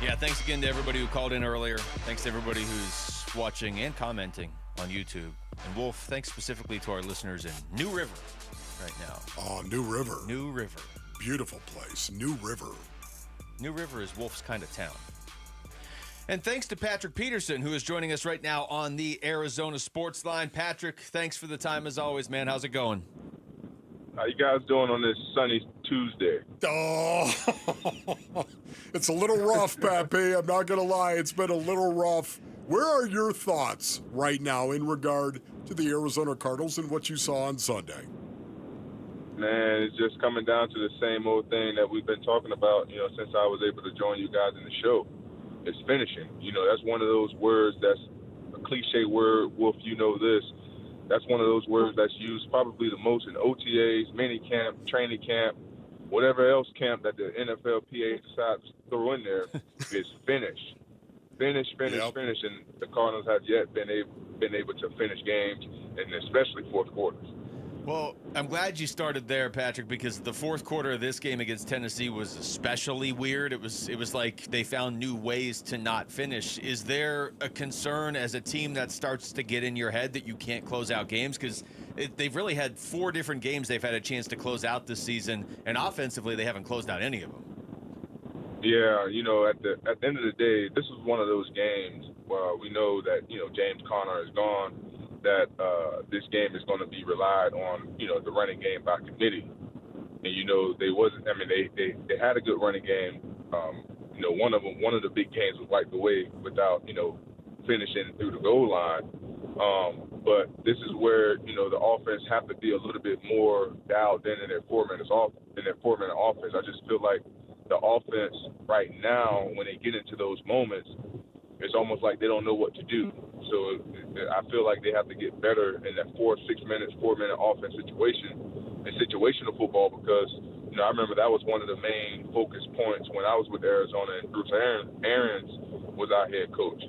Yeah, thanks again to everybody who called in earlier. Thanks to everybody who's watching and commenting on YouTube. And Wolf, thanks specifically to our listeners in New River right now. Oh, New River. New River. Beautiful place. New River. New River is Wolf's kind of town. And thanks to Patrick Peterson, who is joining us right now on the Arizona Sports Line. Patrick, thanks for the time as always, man. How's it going? How you guys doing on this sunny Tuesday? Oh, it's a little rough, Pappy. I'm not going to lie. It's been a little rough. Where are your thoughts right now in regard to the Arizona Cardinals and what you saw on Sunday? Man, it's just coming down to the same old thing that we've been talking about, since I was able to join you guys in the show. It's finishing. That's one of those words that's a cliche word. Wolf, you know this. That's one of those words that's used probably the most in OTAs, mini camp, training camp, whatever else camp that the NFLPA decides to throw in there is finish. Finish, Yep. finish. And the Cardinals have yet been able to finish games, and especially fourth quarters. Well, I'm glad you started there, Patrick, because the fourth quarter of this game against Tennessee was especially weird. It was like they found new ways to not finish. Is there a concern as a team that starts to get in your head that you can't close out games? Because they've really had 4 different games they've had a chance to close out this season, and offensively they haven't closed out any of them. Yeah, at the end of the day, this is one of those games where we know that, James Conner is gone, that this game is going to be relied on, the running game by committee. And, they had a good running game. One of the big games was wiped away without, finishing through the goal line. But this is where, the offense have to be a little bit more dialed in their 4-minute offense. I just feel like the offense right now, when they get into those moments, it's almost like they don't know what to do. So I feel like they have to get better in that 4-minute offense situation, in situational football, because, I remember that was one of the main focus points when I was with Arizona and Bruce Arians was our head coach.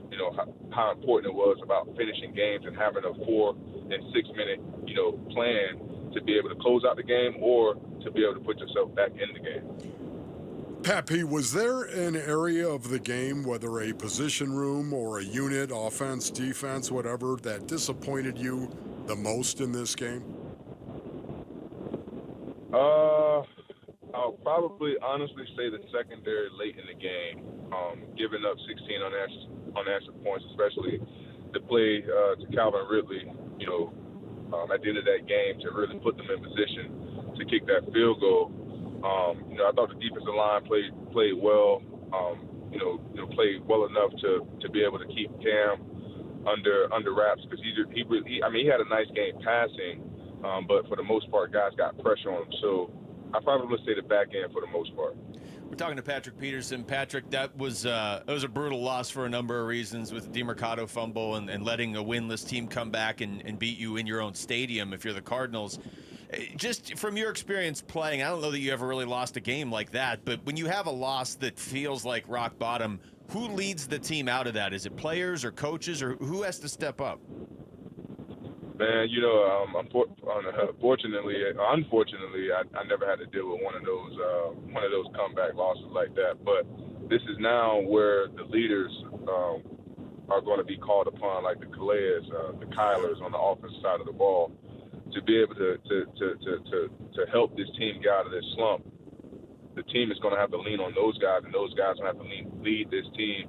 How important it was about finishing games and having a 4- and 6-minute, plan to be able to close out the game or to be able to put yourself back in the game. Pappy, was there an area of the game, whether a position room or a unit, offense, defense, whatever, that disappointed you the most in this game? I'll probably honestly say the secondary late in the game, giving up 16 unanswered points, especially to play to Calvin Ridley, at the end of that game to really put them in position to kick that field goal. I thought the defensive line played well. Played well enough to be able to keep Cam under wraps because he had a nice game passing, but for the most part, guys got pressure on him. So I probably would say the back end for the most part. We're talking to Patrick Peterson. Patrick, that was a brutal loss for a number of reasons with the Demercado fumble and letting a winless team come back and beat you in your own stadium if you're the Cardinals. Just from your experience playing, I don't know that you ever really lost a game like that, but when you have a loss that feels like rock bottom, who leads the team out of that? Is it players or coaches, or who has to step up? Man, unfortunately, I never had to deal with one of those comeback losses like that. But this is now where the leaders are going to be called upon, like the Calais, the Kylers on the offensive side of the ball, to be able to help this team get out of this slump. The team is going to have to lean on those guys, and those guys will have to lead this team,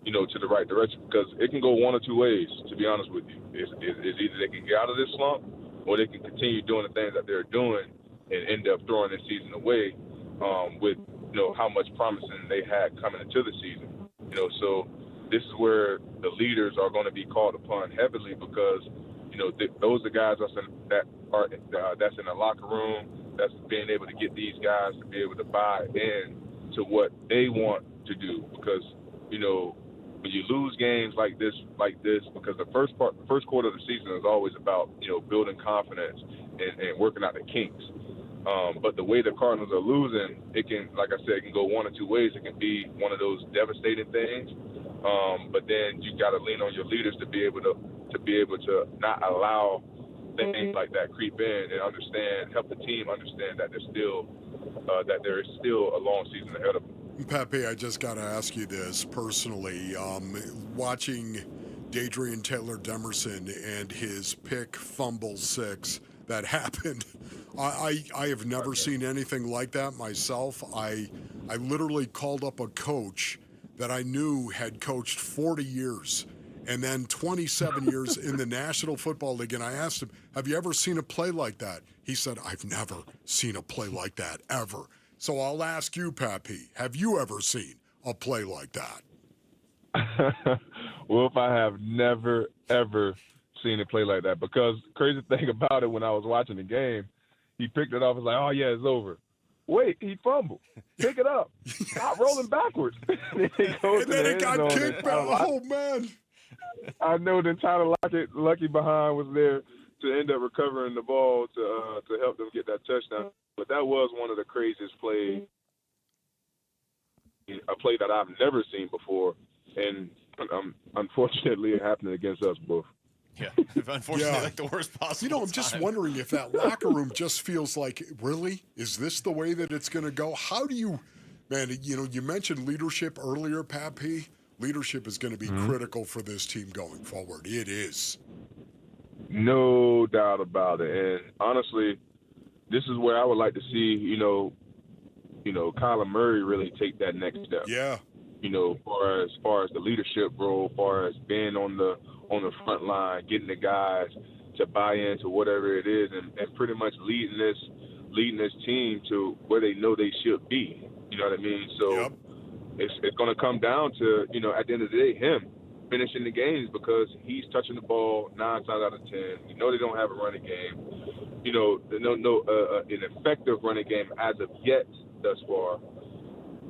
to the right direction, because it can go one or two ways, to be honest with you. It's either they can get out of this slump or they can continue doing the things that they're doing and end up throwing this season away with, how much promising they had coming into the season. So this is where the leaders are going to be called upon heavily because, those are guys that's in the locker room, that's being able to get these guys to be able to buy in to what they want to do. Because, when you lose games like this, because the first quarter of the season is always about, building confidence and working out the kinks. But the way the Cardinals are losing, it can, like I said, it can go one or two ways. It can be one of those devastating things. But then you got to lean on your leaders to be able to not allow things like that creep in and help the team understand that there is still a long season ahead of them. Pepe, I just got to ask you this personally. Watching Dadrian Taylor Demerson and his pick fumble 6 that happened, I have never seen anything like that myself. I literally called up a coach that I knew had coached 40 years and then 27 years in the National Football League. And I asked him, have you ever seen a play like that? He said, I've never seen a play like that ever. So I'll ask you, Pappy, have you ever seen a play like that? Well, if I have never, ever seen a play like that, because the crazy thing about it, when I was watching the game, he picked it off and was like, oh, yeah, it's over. Wait, he fumbled. Pick it up. Stop rolling backwards. and then it got kicked back. Oh, man. I know then Tyler Lucky behind was there to end up recovering the ball to help them get that touchdown. But that was one of the craziest plays, a play that I've never seen before. And unfortunately, it happened against us both. Yeah, unfortunately, like the worst possible I'm just wondering if that locker room just feels like, really? Is this the way that it's going to go? How do you, man, you mentioned leadership earlier, Pappy. Leadership is going to be critical for this team going forward. It is. No doubt about it. And honestly, this is where I would like to see, Kyler Murray really take that next step. Yeah. As far as the leadership role, as far as being on the front line, getting the guys to buy into whatever it is, and pretty much leading this team to where they know they should be. You know what I mean? So yep. It's going to come down to, at the end of the day, him finishing the games, because he's touching the ball 9 times out of 10. We know they don't have a running game. An effective running game as of yet thus far.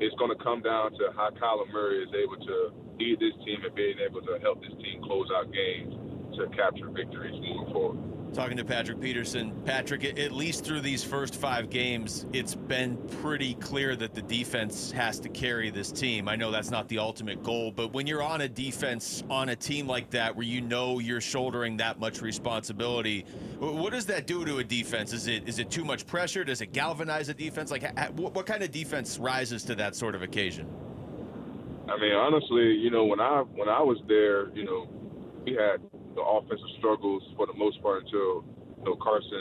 It's going to come down to how Kyler Murray is able to lead this team and being able to help this team close out games to capture victories moving forward. Talking to Patrick Peterson. Patrick, at least through these first 5 games, it's been pretty clear that the defense has to carry this team. I know that's not the ultimate goal, but when you're on a defense, on a team like that, where you're shouldering that much responsibility, what does that do to a defense? Is it too much pressure? Does it galvanize a defense? Like, what kind of defense rises to that sort of occasion? I mean, honestly, when I was there, we had the offensive struggles for the most part until Carson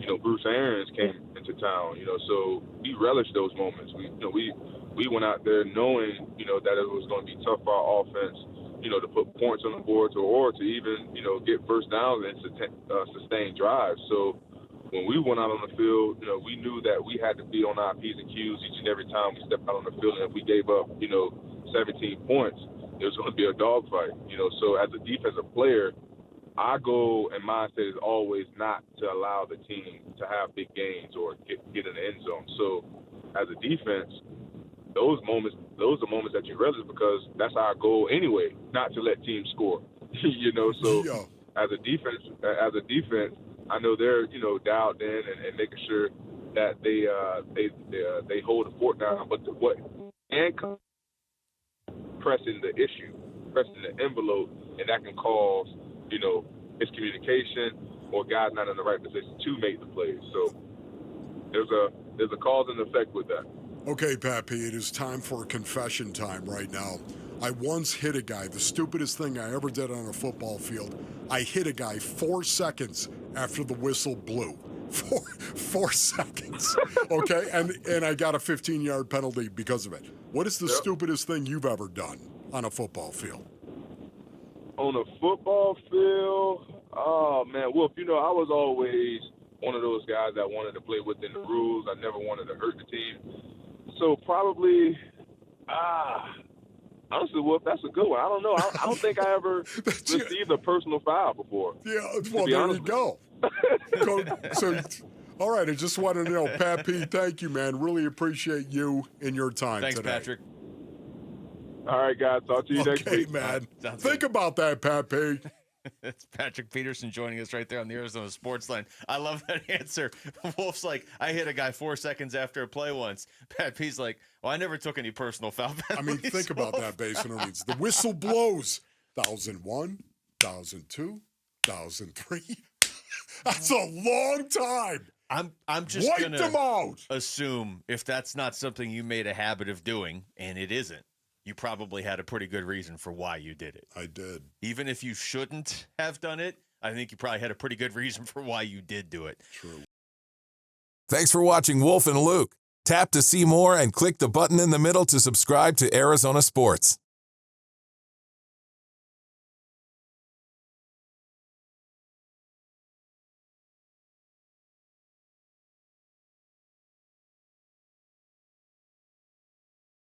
and Bruce Arians came into town. So we relished those moments. We went out there knowing that it was going to be tough for our offense, to put points on the board or to even get first downs and sustain drives. So when we went out on the field, we knew that we had to be on our P's and Q's each and every time we stepped out on the field. And if we gave up 17 points, it was going to be a dogfight, So as a defensive player, our goal and mindset is always not to allow the team to have big gains or get in the end zone. So as a defense, those are moments that you relish, because that's our goal anyway, not to let teams score. So yeah. as a defense, I know they're dialed in and making sure that they hold the fort down. But pressing the issue, pressing the envelope, and that can cause, miscommunication or guys not in the right position to make the plays. So there's a cause and effect with that. Okay, Pappy, it is time for confession time right now. I once hit a guy, the stupidest thing I ever did on a football field. I hit a guy 4 seconds after the whistle blew. 4 seconds, okay? And I got a 15-yard penalty because of it. What is the stupidest thing you've ever done on a football field? On a football field? Oh, man. Well, I was always one of those guys that wanted to play within the rules. I never wanted to hurt the team. So probably, honestly, Wolf, that's a good one. I don't know. I don't think I ever received a personal foul before. Yeah, well, there you go. So, all right, I just want to know, Pat P, thank you, man. Really appreciate you and your time today. Thanks, Patrick. All right, guys. Talk to you next week. Okay, man. Sounds Think good. about that, Pat P. It's Patrick Peterson joining us right there on the Arizona Sports Line. I love that answer. Wolf's like, I hit a guy 4 seconds after a play once. Pat P's like, well, I never took any personal foul penalties. I mean, think about that, Basin. The whistle blows. 1001, 1002, 1003. That's a long time. I'm just Wipe gonna them out. assume if that's not something you made a habit of doing, and it isn't, you probably had a pretty good reason for why you did it. I did. Even if you shouldn't have done it, I think you probably had a pretty good reason for why you did do it. True. Thanks for watching Wolf and Luke. Tap to see more and click the button in the middle to subscribe to Arizona Sports.